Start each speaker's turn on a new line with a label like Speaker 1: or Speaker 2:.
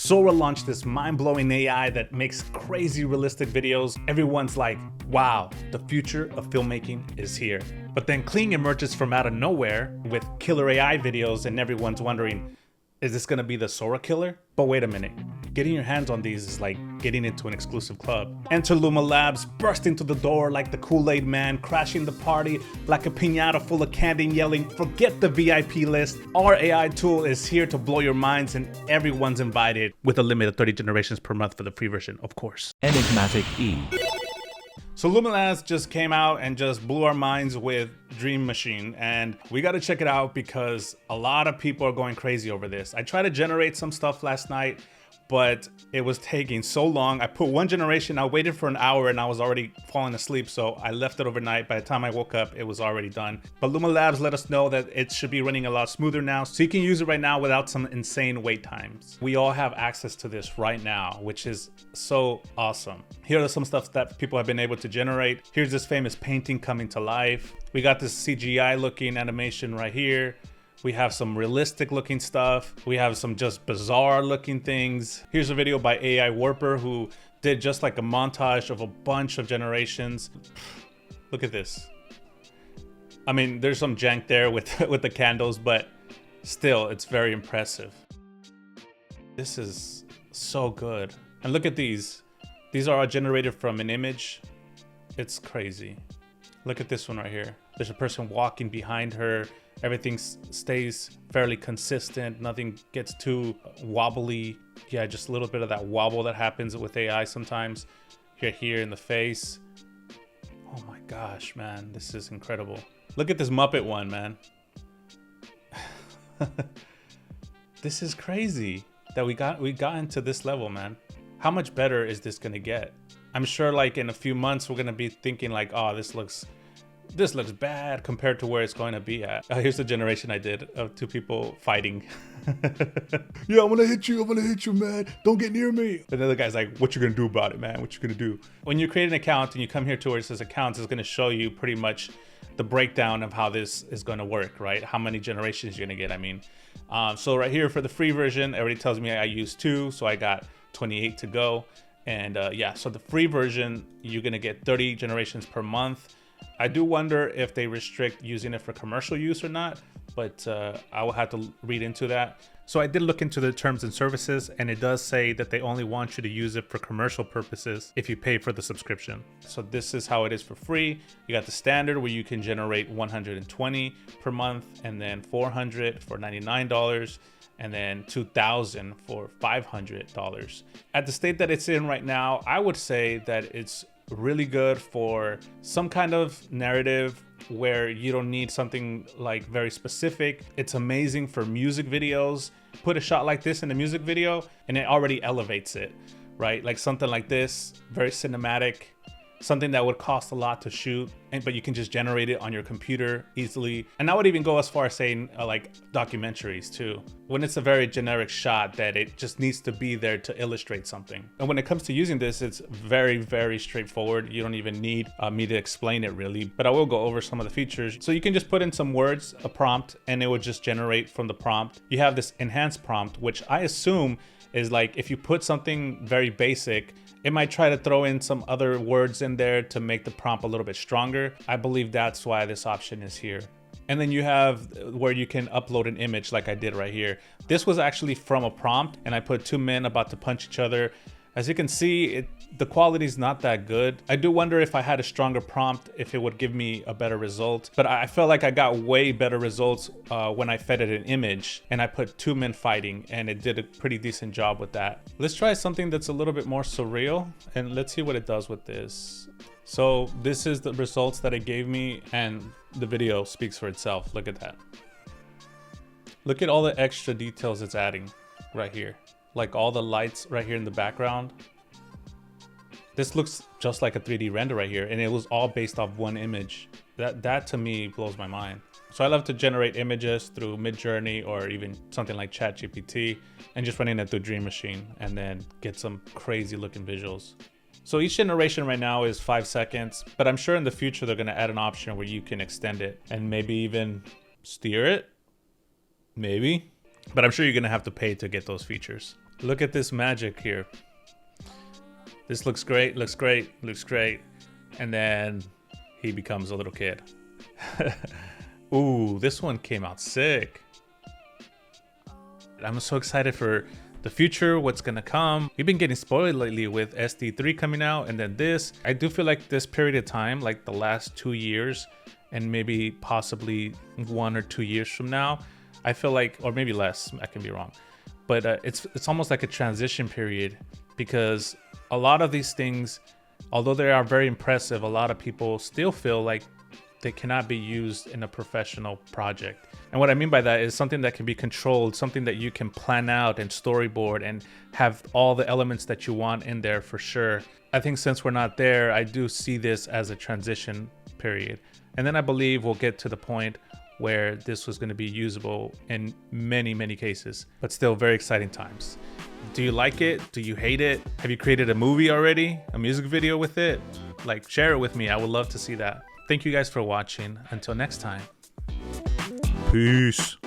Speaker 1: Sora launched this mind-blowing AI that makes crazy realistic videos. Everyone's like, wow, the future of filmmaking is here. But then Kling emerges from out of nowhere with killer AI videos, and everyone's wondering, is this gonna be the Sora killer? But wait a minute, getting your hands on these is like getting into an exclusive club. Enter Luma Labs, burst into the door like the Kool-Aid man, crashing the party like a piñata full of candy and yelling, forget the VIP list. Our AI tool is here to blow your minds and everyone's invited with a limit of 30 generations per month for the free version, of course.
Speaker 2: Enigmatic E.
Speaker 1: So Luma Labs just came out and just blew our minds with Dream Machine, and we got to check it out because a lot of people are going crazy over this. I tried to generate some stuff last night, but it was taking so long. I put one generation, I waited for an hour and I was already falling asleep, so I left it overnight. By the time I woke up, it was already done. But Luma Labs let us know that it should be running a lot smoother now, so you can use it right now without some insane wait times. We all have access to this right now, which is so awesome. Here are some stuff that people have been able to generate. Here's this famous painting coming to life. We got this CGI looking animation right here. We have some realistic looking stuff. We have some just bizarre looking things. Here's a video by AI Warper who did just like a montage of a bunch of generations. Look at this. I mean, there's some jank there with the candles, but still, it's very impressive. This is so good. And look at these. These are all generated from an image. It's crazy. Look at this one right here. There's a person walking behind her. Everything stays fairly consistent. Nothing gets too wobbly. Yeah, just a little bit of that wobble that happens with AI sometimes. Here in the face. Oh my gosh, man, this is incredible. Look at this Muppet one, man. This is crazy that we got into this level, man. How much better is this gonna get? I'm sure like in a few months we're gonna be thinking like, oh, this looks bad compared to where it's going to be at. Here's the generation I did of two people fighting. Yeah, I'm gonna hit you, man. Don't get near me. And the other guy's like, what you gonna do about it, man? What you gonna do? When you create an account and you come here to where it says accounts, it's gonna show you pretty much the breakdown of how this is gonna work, right? How many generations you're gonna get, I mean. So right here for the free version, it already tells me I used 2, so I got 28 to go. And yeah, so the free version, you're gonna get 30 generations per month. I do wonder if they restrict using it for commercial use or not, but I will have to read into that. So I did look into the terms and services, and it does say that they only want you to use it for commercial purposes if you pay for the subscription. So this is how it is for free. You got the standard where you can generate 120 per month, and then 400 for $99, and then 2,000 for $500. At the state that it's in right now, I would say that it's really good for some kind of narrative where you don't need something like very specific. It's amazing for music videos. Put a shot like this in a music video and it already elevates it, right? Like something like this, very cinematic, something that would cost a lot to shoot, but you can just generate it on your computer easily. And I would even go as far as saying like documentaries too, when it's a very generic shot that it just needs to be there to illustrate something. And when it comes to using this, it's very, very straightforward. You don't even need me to explain it really, but I will go over some of the features. So you can just put in some words, a prompt, and it would just generate from the prompt. You have this enhanced prompt, which I assume is like if you put something very basic, it might try to throw in some other words in there to make the prompt a little bit stronger. I believe that's why this option is here. And then you have where you can upload an image like I did right here. This was actually from a prompt and I put 2 men about to punch each other. As you can see, the quality is not that good. I do wonder if I had a stronger prompt, if it would give me a better result. But I felt like I got way better results when I fed it an image and I put 2 men fighting, and it did a pretty decent job with that. Let's try something that's a little bit more surreal and let's see what it does with this. So this is the results that it gave me, and the video speaks for itself. Look at that. Look at all the extra details it's adding right here. Like all the lights right here in the background. This looks just like a 3D render right here, and it was all based off one image. That to me blows my mind. So I love to generate images through Midjourney or even something like ChatGPT and just running it through Dream Machine and then get some crazy looking visuals. So each generation right now is 5 seconds, but I'm sure in the future they're gonna add an option where you can extend it and maybe even steer it, maybe. But I'm sure you're gonna have to pay to get those features. Look at this magic here. This looks great, looks great, looks great. And then he becomes a little kid. Ooh, this one came out sick. I'm so excited for the future, what's gonna come. We've been getting spoiled lately with SD3 coming out and then this. I do feel like this period of time, like the last 2 years and maybe possibly 1 or 2 years from now, I feel like, or maybe less, I can be wrong. But it's almost like a transition period because a lot of these things, although they are very impressive, a lot of people still feel like they cannot be used in a professional project. And what I mean by that is something that can be controlled, something that you can plan out and storyboard and have all the elements that you want in there for sure. I think since we're not there, I do see this as a transition period. And then I believe we'll get to the point where this was going to be usable in many, many cases, but still very exciting times. Do you like it? Do you hate it? Have you created a movie already? A music video with it? Like, share it with me. I would love to see that. Thank you guys for watching. Until next time. Peace.